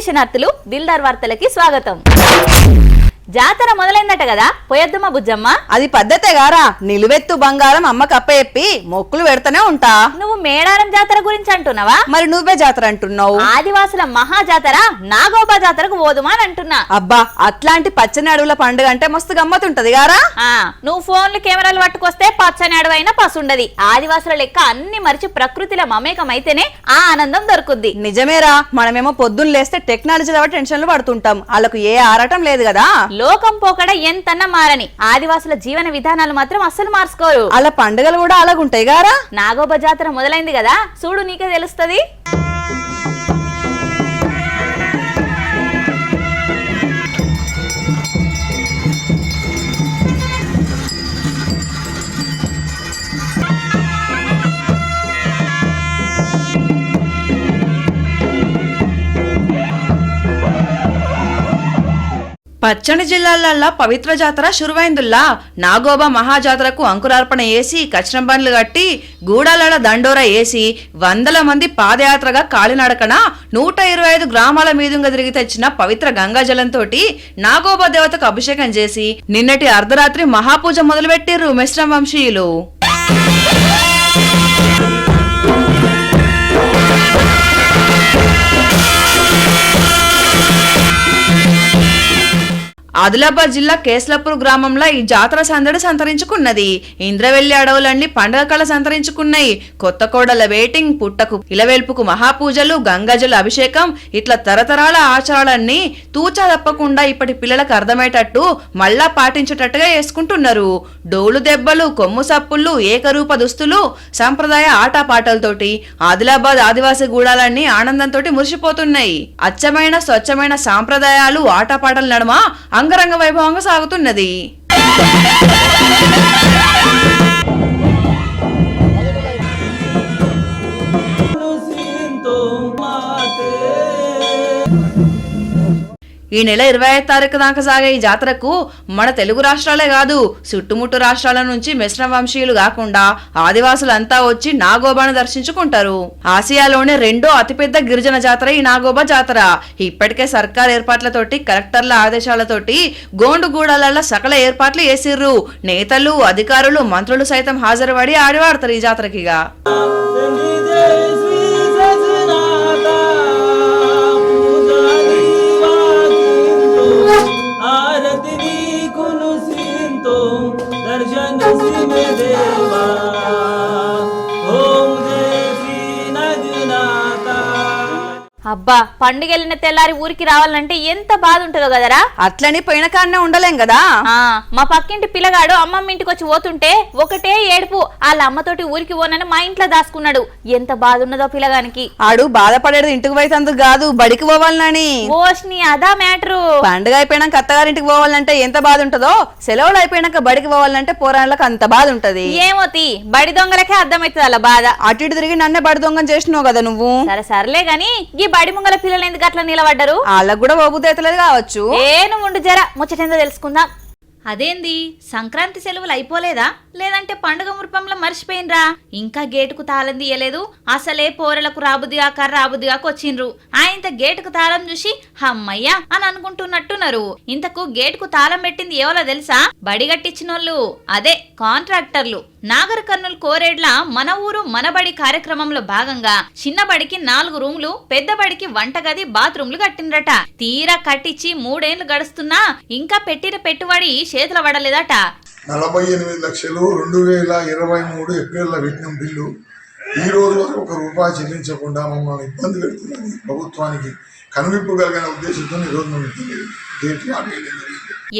శనార్థులు దిల్దార్ వార్తలకి స్వాగతం. జాతర మొదలైందట కదా, పోయొద్దమ్మా బుజ్జమ్మ. అది పద్ధతే గారా, నిలువెత్తు బంగారం అమ్మ కప్ప మొక్కులు పెడతానే ఉంటా. నువ్వు మేడారం జాతర గురించి అంటున్నావా? మరి నువ్వే జాతర అంటున్నావు. ఆదివాసుల మహా జాతర నాగోబా జాతరకు పోదుమా అని అంటున్నా. అబ్బా, అట్లాంటి పచ్చని అడవుల పండుగ అంటే మస్తు గమ్మతుంటది గారా. నువ్వు ఫోన్లు కెమెరాలు పట్టుకొస్తే పచ్చని అడవైనా పసుండది. ఆదివాసుల లెక్క అన్ని మరిచి ప్రకృతిలో మమేకమైతేనే ఆ ఆనందం దొరుకుద్ది. నిజమేరా, మనమేమో పొద్దున్న లేస్తే టెక్నాలజీ టెన్షన్లు పడుతుంటాం, వాళ్ళకు ఏ ఆరాటం లేదు కదా. లోకం పోకడ ఎంతన్నా మారని ఆదివాసుల జీవన విధానాలు మాత్రం అస్సలు మార్చుకోరు. అలా పండుగలు కూడా అలాగుంటాయి గారా. నాగోబా జాతర మొదలైంది కదా, చూడు నీకే తెలుస్తది. పచ్చని జిల్లాలల్లా పవిత్ర జాతర శురువైందుల్లా నాగోబా మహాజాతరకు అంకురార్పణ వేసి కచనం బండ్లు కట్టి గూడాల దండోర వేసి వందల మంది పాదయాత్రగా కాలినడకన 125 గ్రామాల మీదుగా తిరిగి తెచ్చిన పవిత్ర గంగాజలంతో నాగోబా దేవతకు అభిషేకం చేసి నిన్నటి అర్ధరాత్రి మహాపూజ మొదలుపెట్టిర్రు మిశ్రమ వంశీయులు. ఆదిలాబాద్ జిల్లా కేస్లాపూర్ గ్రామంలో ఈ జాతర సందడి సంతరించుకున్నది. ఇంద్రవెల్లి అడవులన్నీ పండుగ కళ సంతరించుకున్నాయి. కొత్త కోడల వేటింగ్, పుట్టకు ఇలవేల్పుకు మహాపూజలు, గంగాజల అభిషేకం ఇట్లా తరతరాల ఆచారాలన్నీ తూచా తప్పకుండా ఇప్పటి పిల్లలకు అర్థమయ్యేటట్టు మళ్ళా పాటించేటట్టుగా వేసుకుంటున్నారు. డోలు దెబ్బలు, కొమ్ము సప్పుళ్ళు, ఏకరూప దుస్తులు, సంప్రదాయ ఆటపాటలతోటి ఆదిలాబాద్ ఆదివాసీ గూడాలన్నీ ఆనందంతో మురిసిపోతున్నాయి. అచ్చమైన స్వచ్ఛమైన సాంప్రదాయాలు, ఆటపాటల నడుమ అంగరంగ వైభవంగా సాగుతున్నది. ఈ నెల 25వ తారీఖు దాకా సాగే ఈ జాతరకు మన తెలుగు రాష్ట్రాలే కాదు, చుట్టుముట్టు రాష్ట్రాల నుంచి మిశ్రమ వంశీయులు కాకుండా ఆదివాసులంతా వచ్చి నాగోబాను దర్శించుకుంటారు. ఆసియాలోనే రెండో అతిపెద్ద గిరిజన జాతర ఈ నాగోబా జాతర. ఇప్పటికే సర్కార్ ఏర్పాట్లతోటి, కలెక్టర్ల ఆదేశాలతోటి గోండుగూడాల సకల ఏర్పాట్లు చేసిర్రు. నేతలు, అధికారులు, మంత్రులు సైతం హాజరుపడి ఆడివాడతారు ఈ జాతరకిగా. అబ్బా, పండుగెళ్ళిన తెల్లారి ఊరికి రావాలంటే ఎంత బాధ ఉంటుందో కదరా. అట్లని పోయిన కాడనే ఉండలేం కదా. మా పక్కింటి పిల్లగాడు అమ్మమ్మ ఇంటికి వచ్చి పోతుంటే ఒకటే ఏడుపు. వాళ్ళ అమ్మతోటి ఊరికి పోనని మా ఇంట్లో దాసుకున్నాడు. ఎంత బాధ ఉన్నదో పిల్లగానికి. ఆడు బాధపడేది ఇంటికి పోయేందుకు కాదు, బడికి పోవాలని. ఓష్ని అదా మ్యాటరు. పండుగ అయిపోయినాక అత్తగారింటికి పోవాలంటే ఎంత బాధ ఉంటదో, సెలవులు అయిపోయినాక బడికి పోవాలంటే పోరాళ్ళకి అంత బాధ ఉంటది. ఏమోతి, బడి దొంగలకే అర్థమవుతుంది అలా బాధ. అటు ఇటు తిరిగి నన్నే బడి దొంగం చేసినావు కదా నువ్వు. సరేలే గాని ఈ బడి ముంగల పిల్లలు ఎందుకు అట్లా నిలబడ్డారు? వాళ్ళకు కూడా ఓబుదేతలేదు కావచ్చు. నువ్వు ఉండు జర, ముచ్చటేందో తెలుసుకుందాం. అదేంది, సంక్రాంతి సెలవులు అయిపోలేదా? లేదంటే పండుగ మురిపంలో మర్చిపోయినరా? ఇంకా గేటుకు తాళం తీయలేదు. అసలే పోరలకు రాబుదిగాక వచ్చిండ్రు. ఇంత గేటుకు తాళం చూసి హమ్మయ్యా అని అనుకుంటున్నట్టున్నారు. ఇంతకు గేటుకు తాళం పెట్టింది ఎవరో తెలుసా? బడిగట్టించినోళ్ళు, అదే కాంట్రాక్టర్లు. నాగర్ కర్నూలు కోరేడ్ల మన ఊరు మనబడి కార్యక్రమంలో భాగంగా చిన్న బడికి 4 రూములు, పెద్ద బడికి వంటగది, బాత్రూమ్లు కట్టిండ్రట. తీరా కట్టించి 3 ఏళ్లు గడుస్తున్నా ఇంకా పెట్టిన పెట్టుబడి చేతుల పడలేదట. 48,2023 ఏప్రిల్లో పెట్టిన బిల్లు ఈ రోజు వరకు ₹1 చెల్లించకుండా మమ్మల్ని ఇబ్బంది పెడుతుందని ప్రభుత్వానికి కనువిప్పు కలిగిన ఉద్దేశంతో ఈ రోజు మేము గేట్ ఆపేయలేదు.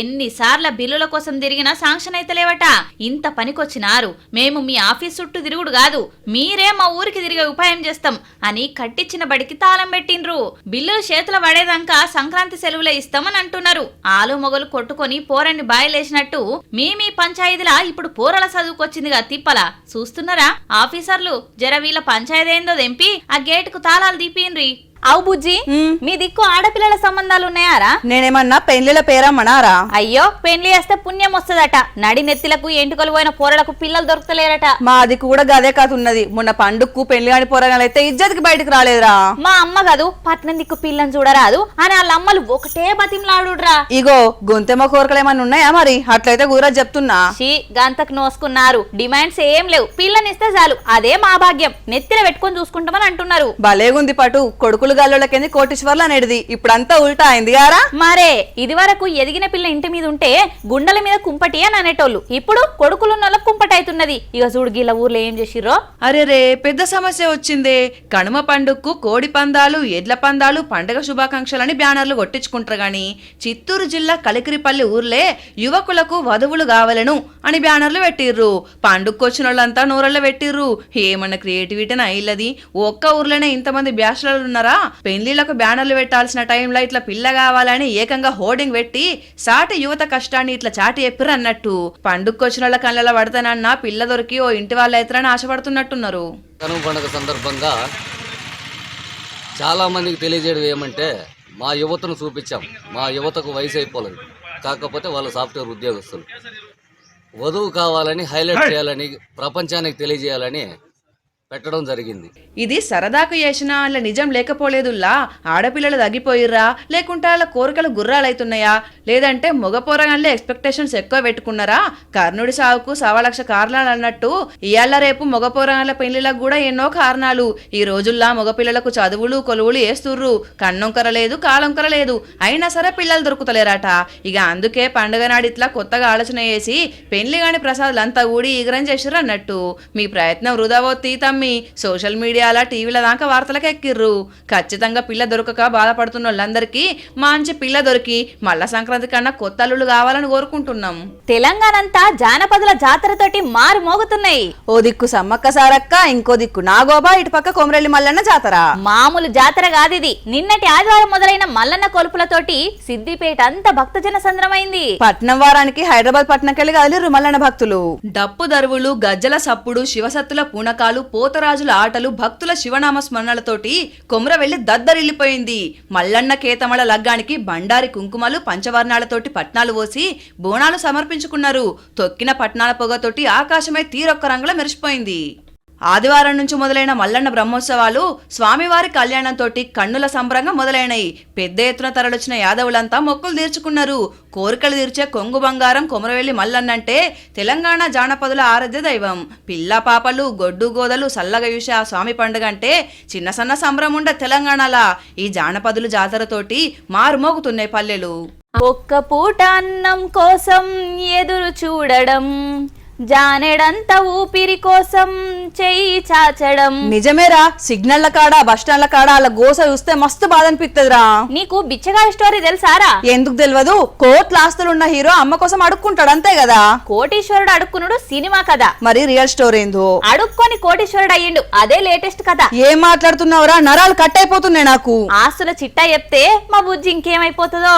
ఎన్నిసార్ల బిల్లుల కోసం తిరిగినా శాంక్షన్ అయితలేవట. ఇంత పనికొచ్చినారు, మేము మీ ఆఫీస్ చుట్టూ తిరుగుడు కాదు, మీరే మా ఊరికి తిరిగే ఉపాయం చేస్తాం అని కట్టించిన బడికి తాళం పెట్టిండ్రు. బిల్లులు చేతుల పడేదాకా సంక్రాంతి సెలవులే ఇస్తామని అంటున్నారు. ఆలు మొగలు కొట్టుకొని పోరని బాయలేసినట్టు మీ పంచాయతీలా ఇప్పుడు పోరల చదువుకొచ్చిందిగా తిప్పలా. చూస్తున్నారా ఆఫీసర్లు, జర వీళ్ళ పంచాయతీ ఏందో దెంపి ఆ గేటుకు తాళాలు దీపిండ్రి. అవు బుజ్జి మీ దిక్కు ఆడపిల్లల సంబంధాలు ఉన్నాయారా? నేనేమన్నా పెళ్లిల పేరమ్మనారా? అయ్యో పెళ్లి చేస్తే పుణ్యం వస్తుందట. నడి నెత్తిలకు ఎంటుకలు పోయిన పోరలకు పిల్లలు దొరుకుతలేరట. మా దిక్కు కూడా గదే కథ ఉన్నది. మొన్న పండుగకు పెళ్లి కాని పోరగాలైతే ఇజ్జతికి బయటకు రాలేదురా. మా అమ్మ కాదు పట్నం దిక్కు పిల్లని చూడరాదు అని వాళ్ళ అమ్మలు ఒకటే బతిమలాడుడ్రా. ఇగో గొంతెమ్మ కోరికలు ఏమన్నా ఉన్నాయా మరి? అట్లయితే కూర చెప్తున్నా. గంతకు నోసుకున్నారు. డిమాండ్స్ ఏం లేవు, పిల్లనిస్తే చాలు అదే మా భాగ్యం. నెత్తిన పెట్టుకొని చూసుకుంటామని అంటున్నారు. భలేగుంది పటు. కొడుకులు గల్లోళ్ళకేంది కోటీశ్వర్లు అనేది. ఇప్పుడంతా ఉల్టా అయింది గారా. మరే ఇది వరకు ఎదిగిన పిల్ల ఇంటి మీద ఉంటే గుండెల మీద కుంపటి అని అనేటోళ్ళు. ఇప్పుడు కొడుకులున్న వాళ్ళకి కుంపటి అవుతున్నది. ఇక చూడు గీల ఊర్లో ఏం చేసిర్రో. అరే పెద్ద సమస్య వచ్చిందే. కనుమ పండుగకు కోడి పందాలు, ఎడ్ల పందాలు, పండుగ శుభాకాంక్షలని బ్యానర్లు కొట్టించుకుంటారు గాని చిత్తూరు జిల్లా కలికిరిపల్లి ఊర్లే యువకులకు వధువులు కావాలను అని బ్యానర్లు పెట్టిర్రు. పండుగకొచ్చిన వాళ్ళంతా నూరల్లో పెట్టిర్రు. ఏమన్నా క్రియేటివిటీ అయిల్లది. ఒక్క ఊర్లోనే ఇంతమంది బ్యాచులర్లు ఉన్నారా? పెళ్లిళ్లకు బ్యానర్లు పెట్టాల్సిన టైంలో ఇట్లా పిల్ల కావాలని ఏకంగా హోర్డింగ్ పెట్టి సాటి యువత కష్టాన్ని ఇట్లా చాటి చెప్పిర్రు అన్నట్టు. పండుగకొచ్చిన వాళ్ళ కళ్ళ పడతానన్నా పిల్ల దొరికి ఓ ఇంటి వాళ్ళ అయితేనని ఆశపడుతున్నట్టున్నారు. కనుమ పండుగ సందర్భంగా చాలా మందికి తెలియజేయడం ఏమంటే మా యువతను చూపించాం. మా యువతకు వయసు అయిపోలేదు, కాకపోతే వాళ్ళ సాఫ్ట్వేర్ ఉద్యోగస్తులు. వధువు కావాలని హైలైట్ చేయాలని ప్రపంచానికి తెలియజేయాలని పెట్టడం జరిగింది. ఇది సరదాకు చేసినా అలా నిజం లేకపోలేదుల్లా. ఆడపిల్లలు తగ్గిపోయిర్రా, లేకుంటే వాళ్ళ కోరికలు గుర్రాలైతున్నాయా, లేదంటే మగ పోరగాళ్ళే ఎక్స్పెక్టేషన్స్ ఎక్కువ పెట్టుకున్నారా? కర్ణుడి సావుకు 1,00,000 కారణాలు అన్నట్టు ఇయాల రేపు మగ పోరగాళ్ళ పెళ్లిలకు కూడా ఎన్నో కారణాలు. ఈ రోజుల్లా మగపిల్లలకు చదువులు కొలువులు వేస్తుర్రు. కన్నొంకర లేదు, కాలొంకర లేదు. అయినా సరే పిల్లలు దొరుకుతలేరట. ఇక అందుకే పండుగ నాడు ఇట్లా కొత్తగా ఆలోచన చేసి పెళ్లి కాని ప్రసాదులంతా ఊడి ఈగరం చేసిర్రు అన్నట్టు. మీ ప్రయత్నం వృధావోత్తి తమ్మి. సోషల్ మీడియాల టీవీల దాకా వార్తలకు ఎక్కిర్రు. ఖచ్చితంగా పిల్ల దొరకక బాధపడుతున్న వాళ్ళందరికీ మంచి పిల్ల దొరికి మళ్ళా సంక్రాంతి కన్నా కొత్త అల్లుళ్ళు కావాలని కోరుకుంటున్నాం. తెలంగాణ అంతా జానపదుల జాతరతోటి మారు మోగుతున్నాయి. ఓ దిక్కు సమ్మక్క సారక్క, ఇంకో దిక్కు నాగోబా, ఇటు పక్క కొమరెల్లి మల్లన్న జాతర. మామూలు జాతర కాదిది. నిన్నటి ఆదివారం మొదలైన మల్లన్న కొలుపులతోటి సిద్దిపేట అంతా భక్తజన సంద్రమైంది. పట్నం వారానికి హైదరాబాద్ పట్నంకెళ్ళి కదిలిర్రు మల్లన్న భక్తులు. డప్పు దరువులు, గజ్జల సప్పుడు, శివసత్తుల పూనకాలు, పోతరాజుల ఆటలు, భక్తుల శివనామ స్మరణలతోటి కొమరవెల్లి దద్దరిల్లిపోయింది. మల్లన్న కేతమల లగ్గానికి బండారి కుంకుమలు, పంచవర్ణాలతోటి పట్నాలు పోసి బోనాలు సమర్పించుకున్నారు. తొక్కిన పట్నాల పొగతోటి ఆకాశమే తీరొక్క రంగులో మెరిసిపోయింది. ఆదివారం నుంచి మొదలైన మల్లన్న బ్రహ్మోత్సవాలు స్వామివారి కళ్యాణంతో కన్నుల సంబరంగా మొదలైనయి. పెద్ద ఎత్తున తరలొచ్చిన యాదవులంతా మొక్కులు తీర్చుకున్నారు. కోరికలు తీర్చే కొంగు బంగారం కొమరవెల్లి మల్లన్నంటే తెలంగాణ జానపదుల ఆరాధ్య దైవం. పిల్ల పాపలు, గొడ్డు గోదలు సల్లగా చూసే ఆ స్వామి పండుగ అంటే చిన్న సన్న సంబరం ఉండే తెలంగాణలా. ఈ జానపదుల జాతరతోటి మారుమోగుతున్నాయి పల్లెలు. ఒక్క పూట అన్నం కోసం ఎదురు చూడడం, జానెడంత ఊపిరి కోసం చెయ్యి చాచడం. నిజమేరా. సిగ్నళ్ల కాడ, బస్టాండ్ల కాడ అలా గోస చూస్తే మస్తు బాధ అనిపిస్తుందిరా. నీకు బిచ్చగాడి స్టోరీ తెలుసారా? ఎందుకు తెలియదు? కోట్ల ఆస్తులున్న హీరో అమ్మ కోసం అడుక్కుంటాడు అంతే కదా. కోటీశ్వరుడు అడుక్కునుడు సినిమా కదా, మరి రియల్ స్టోరీ ఏందో? అడుక్కొని కోటీశ్వరుడు అయ్యిండు, అదే లేటెస్ట్ కథ. ఏం మాట్లాడుతున్నావురా? నరాలు కట్ అయిపోతున్నాయి నాకు. ఆస్తుల చిట్టా చెప్తే మా బుజ్జి ఇంకేమైపోతుందో.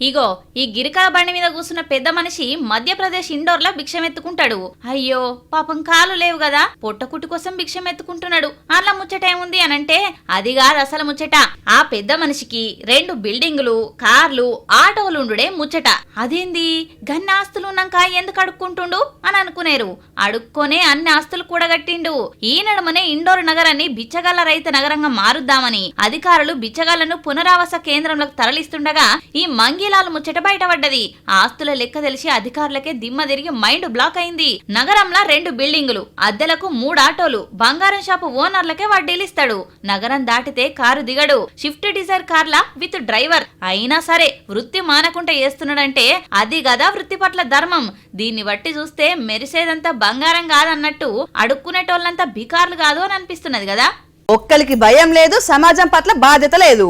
ఇగో ఈ గిరికల బండి మీద కూర్చున్న పెద్ద మనిషి మధ్యప్రదేశ్ ఇండోర్ లో భిక్షం ఎత్తుకుంటాడు. అయ్యో పాపం కాలు లేవు కదా, పొట్టకుట్టు కోసం భిక్షం ఎత్తుకుంటున్నాడు. అట్లా ముచ్చట ఏముంది అనంటే అది కాదు అసలు ముచ్చట. ఆ పెద్ద మనిషికి 2 బిల్డింగులు, కార్లు, ఆటోలుండుడే ముచ్చట. అదేంది గన్ని ఆస్తులు ఉన్నాక ఎందుకు అడుక్కుంటుండు అని అనుకునేరు. అడుక్కొనే అన్ని ఆస్తులు కూడగట్టిండు. ఈ నడుమనే ఇండోర్ నగరాన్ని బిచ్చగాళ్ల రహిత నగరంగా మారుద్దామని అధికారులు బిచ్చగాళ్లను పునరావాస కేంద్రంలోకి తరలిస్తుండగా ఈ మంగి ముచ్చట బయటపడ్డది. ఆస్తుల లెక్క తెలిసి అధికారులకే దిమ్మ తిరిగి మైండ్ బ్లాక్ అయింది. నగరంలో 2 బిల్డింగులు, అద్దెలకు 3 ఆటోలు, బంగారం షాపు ఓనర్లకే వడ్డీలిస్తాడు. నగరం దాటితే కారు దిగడు. షిఫ్ట్ డిజైర్ కార్ల విత్ డ్రైవర్. అయినా సరే వృత్తి మానకుంటే చేస్తున్నాడంటే అది గదా వృత్తి పట్ల ధర్మం. దీన్ని బట్టి చూస్తే మెరిసేదంతా బంగారం కాదన్నట్టు అడుక్కునేటోళ్ళంతా బికార్లు కాదు అని అనిపిస్తున్నది కదా. ఒక్కరికి భయం లేదు, సమాజం పట్ల బాధ్యత లేదు.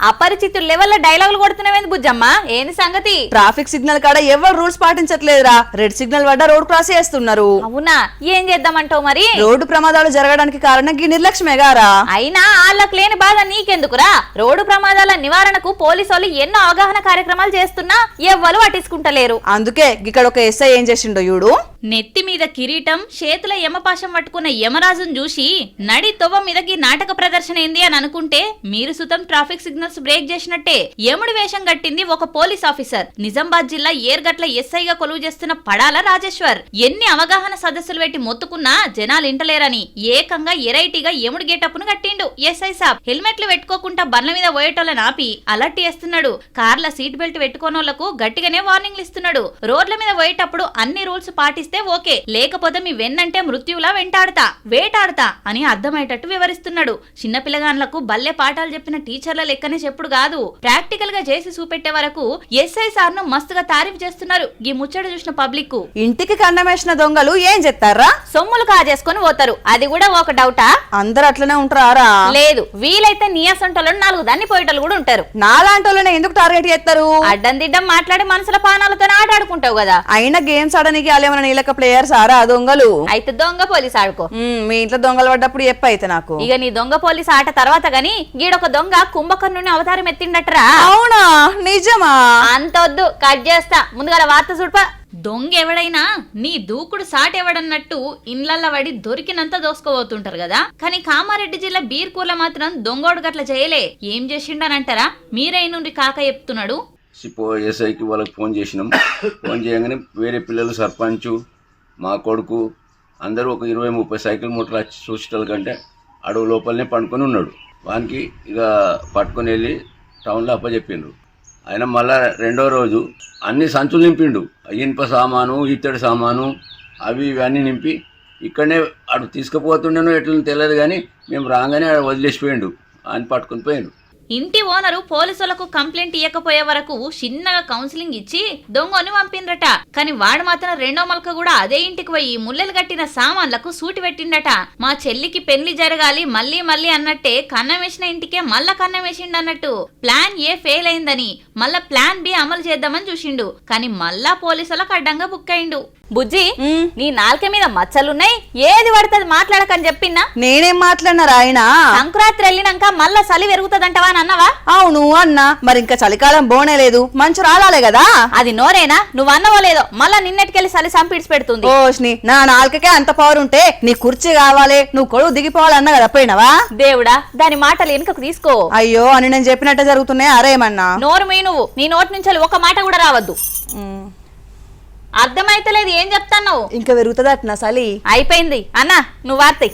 అపరిచితుల లెవెల్లో డైలాగులు కొడుతున్నావేంది బుజ్జమ్మ, ఏంది సంగతి? ట్రాఫిక్ సిగ్నల్ కాడ ఎవరు రూల్స్ పాటించట్లేదురా. రెడ్ సిగ్నల్ వద్ద రోడ్ క్రాస్ చేస్తున్నారు. అవునా, ఏం చేద్దామంటావు మరి? రోడ్డు ప్రమాదాలు జరగడానికి కారణం ఈ నిర్లక్ష్యమేగారా. అయినా వాళ్ళకి లేని బాధ నీకెందుకురా? రోడ్డు ప్రమాదాల నివారణకు పోలీసులు ఎన్నో అవగాహన కార్యక్రమాలు చేస్తున్నా ఎవ్వరు పట్టించుకుంటలేరు. అందుకే ఇక్కడ ఒక ఎస్ఐ ఏం చేసిండో చూడు. నెత్తి మీద కిరీటం, చేతుల యమపాశం పట్టుకున్న యమరాజును చూసి నడి తొవ్వ మీదకి నాటక ప్రదర్శన ఏంది అని అనుకుంటే మీరు సుతం ట్రాఫిక్ సిగ్నల్స్ బ్రేక్ చేసినట్టే. యముడి వేషం కట్టింది ఒక పోలీస్ ఆఫీసర్. నిజామాబాద్ జిల్లా ఏర్గట్ల ఎస్ఐగా కొలువు చేస్తున్న పడాల రాజేశ్వర్. ఎన్ని అవగాహన సదస్సులు పెట్టి మొత్తుకున్నా జనాలు ఇంటలేరని ఏకంగా ఎరైటీగా యముడి గేటప్పును కట్టిండు ఎస్ఐ సాబ్. హెల్మెట్లు పెట్టుకోకుండా బండ్ల మీద పోయేటోళ్ళని ఆపి అలర్ట్ చేస్తున్నాడు. కార్ల సీట్ బెల్ట్ పెట్టుకోనోళ్లకు గట్టిగానే వార్నింగ్లు ఇస్తున్నాడు. రోడ్ల మీద పోయేటప్పుడు అన్ని రూల్స్ పాటిస్తే ఓకే, లేకపోతే మీ వెన్నంటే మృత్యువులా వేటాడతా అని అర్థమయ్యేటట్టు వివరిస్తున్నాడు. చిన్న పిల్లగాన్లకు బల్లె పాఠాలు చెప్పిన టీచర్ల లెక్కనే చెప్పుడు కాదు, ప్రాక్టికల్ గా చేసి చూపెట్టే వరకు ఎస్ఐ సార్ ను మస్తుగా తారీఫ్ చేస్తున్నారు. ఈ ముచ్చట చూసిన పబ్లిక్ ఇంటికి కన్నమేసిన దొంగలు ఏం చెప్తారా? సొమ్ములు కాజేసుకుని పోతారు. అది కూడా ఒక డౌటా? అందరు అట్లనే ఉంటారా? లేదు, వీలైతే నీయసంటోళ్ళు 4 దాన్ని పోయేటోళ్ళు కూడా ఉంటారు. నాలాంటోళ్ళనే ఎందుకు టార్గెట్ చేస్తారు? అడ్డం దిడ్డం మాట్లాడి మనసుల పానాలతో ఆటాడుకుంటావు కదా. అయినా గేమ్స్ ఆడడానికి వాళ్ళేమన్నా నీలక ప్లేయర్స్ ఆరా దొంగలు? అయితే దొంగ పోలీస్ ఆడుకో. మీ ఇంట్లో దొంగలు పడ్డప్పుడు అయితే నాకు ఇక నీ దొంగ పోలీస్ ఆట తర్వాత గాని గీడొక దొంగ కుంభకర్ణుని అవతారం ఎత్తిండట్రా. అవునా, నిజమా? అంతొద్దు, కట్ చేస్తా. ముందుగా వార్త చూడపా. దొంగ ఎవడైనా నీ దూకుడు సాటెవడన్నట్టు ఇండ్లల్ల పడి దొరికినంత దోసుకోబోతుంటారు కదా. కానీ కామారెడ్డి జిల్లా బీర్కూర్ల మాత్రం దొంగోడు గట్ల చేయలే. ఏం చేసిండనంటారా? మీరే నుండి కాక చెప్తున్నాడు. ఎస్ఐకి వాళ్ళకి ఫోన్ చేసినాం. ఫోన్ చేయగానే వేరే పిల్లలు, సర్పంచ్, మా కొడుకు అందరూ ఒక 20-30 సైకిల్ మోటార్లు వచ్చి చూసేటోళ్ళ కంటే అడవు లోపలనే పండుకొని ఉన్నాడు. వానికి ఇక పట్టుకొని వెళ్ళి టౌన్లో అప్పచెప్పిండ్రు. ఆయన మళ్ళా రెండో రోజు అన్ని సంచులు నింపిండు. ఇనుప సామాను, ఇత్తడి సామాను, అవి ఇవన్నీ నింపి ఇక్కడనే అటు తీసుకుపోతుండేనో ఎట్లా తెలియదు కానీ మేము రాగానే వదిలేసిపోయిండు. ఆయన పట్టుకొని పోయిండు. ఇంటి ఓనరు పోలీసులకు కంప్లైంట్ ఇవ్వకపోయే వరకు చిన్నగా కౌన్సిలింగ్ ఇచ్చి దొంగని పంపిండ్రట. కానీ వాడు మాత్రం రెండో మల్క కూడా అదే ఇంటికి పోయి ముల్లెలు కట్టిన సామాన్లకు సూటి పెట్టిండట. మా చెల్లికి పెళ్లి జరగాలి మళ్ళీ అన్నట్టే కన్నం వేసిన ఇంటికే మళ్ళా కన్నం వేసిండు అన్నట్టు. ప్లాన్ ఏ ఫెయిల్ అయిందని మళ్ళా ప్లాన్ బి అమలు చేద్దామని చూసిండు. కానీ మళ్ళా పోలీసులకు అడ్డంగా బుక్ అయిండు. బుజ్జి, నీ నాలుక మీద మచ్చలున్నాయి, ఏది పడుతుంది మాట్లాడకని చెప్పినా. నేనేం మాట్లాడినారా? ఆయన సంక్రాంతి వెళ్ళినాక మళ్ళా చలి పెరుగుతుందంటవా అని అన్నవా? అవును అన్నా. మరి ఇంకా చలికాలం బోనే లేదు, మంచు రాలాలే కదా. అది నోరేనా? నువ్వు అన్నవో లేదో మళ్ళా నిన్నటికెళ్ళి చలి సంపిడిచి పెడుతుంది. ఓష్ని, నా నాలుకకే అంత పవర్ ఉంటే నీ కుర్చీ కావాలి, నువ్వు కొడుకు దిగిపోవాలన్నా కదా పోయినవా? దేవుడా, దాని మాటలు వెనుకకు తీసుకో. అయ్యో అని నేను చెప్పినట్టే జరుగుతున్నాయి. అరేమన్నా నోరు మీ నువ్వు, నీ నోటి నుంచి ఒక మాట కూడా రావద్దు. అర్థమైతలేదు ఏం చెప్తాను. ఇంకా పెరుగుతుంది చలి. అయిపోయింది అన్నా, నువ్వు వార్త.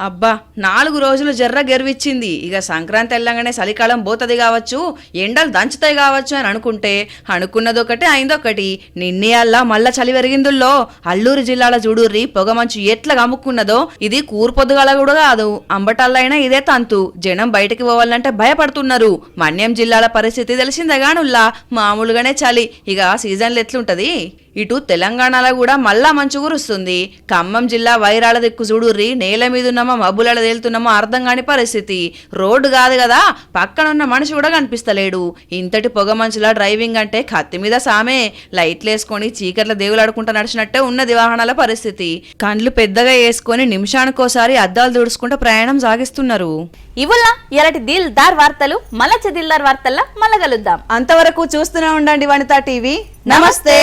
అబ్బా 4 రోజులు జర్ర గెర్విచ్చింది. ఇక సంక్రాంతి వెళ్ళగానే చలికాలం పోతుంది కావచ్చు, ఎండలు దంచుతాయి కావచ్చు అని అనుకుంటే అనుకున్నదొకటి అయిందొకటి. నిన్నయల్లా మళ్ళా చలి పెరిగిందుల్లో. అల్లూరు జిల్లాల చూడుర్రి పొగమంచు ఎట్లా కమ్ముకున్నదో. ఇది కూర్పొద్దుగల కూడా కాదు, అంబటాలైనా ఇదే తంతు. జనం బయటికి పోవాలంటే భయపడుతున్నారు. మన్యం జిల్లాల పరిస్థితి తెలిసిందగానుల్లా, మామూలుగానే చలి. ఇక సీజన్లు ఎట్లుంటది. ఇటు తెలంగాణలో కూడా మళ్ళా మంచు కురుస్తుంది. ఖమ్మం జిల్లా వైరాల దిక్కు చూడుర్రి, నేల మీదున్నామో మబ్బులలో తేలుతున్నామో అర్థం కాని పరిస్థితి. రోడ్డు కాదు కదా, పక్కనున్న మనిషి కూడా కనిపిస్తలేడు. ఇంతటి పొగ మంచులా డ్రైవింగ్ అంటే కత్తి మీద సామే. లైట్లు వేసుకొని చీకట్ల దేవులాడుకుంటూ నడిచినట్టే ఉన్నది వాహనాల పరిస్థితి. కండ్లు పెద్దగా వేసుకొని నిమిషానికోసారి అద్దాలు తుడుచుకుంటూ ప్రయాణం సాగిస్తున్నారు. ఇవుల్లా ఎలాంటి దిల్దార్ వార్తలు మళ్ళా దిల్దార్ వార్తల్లా మళ్ళా కలుద్దాం. అంతవరకు చూస్తూనే ఉండండి వనితా టీవీ. నమస్తే.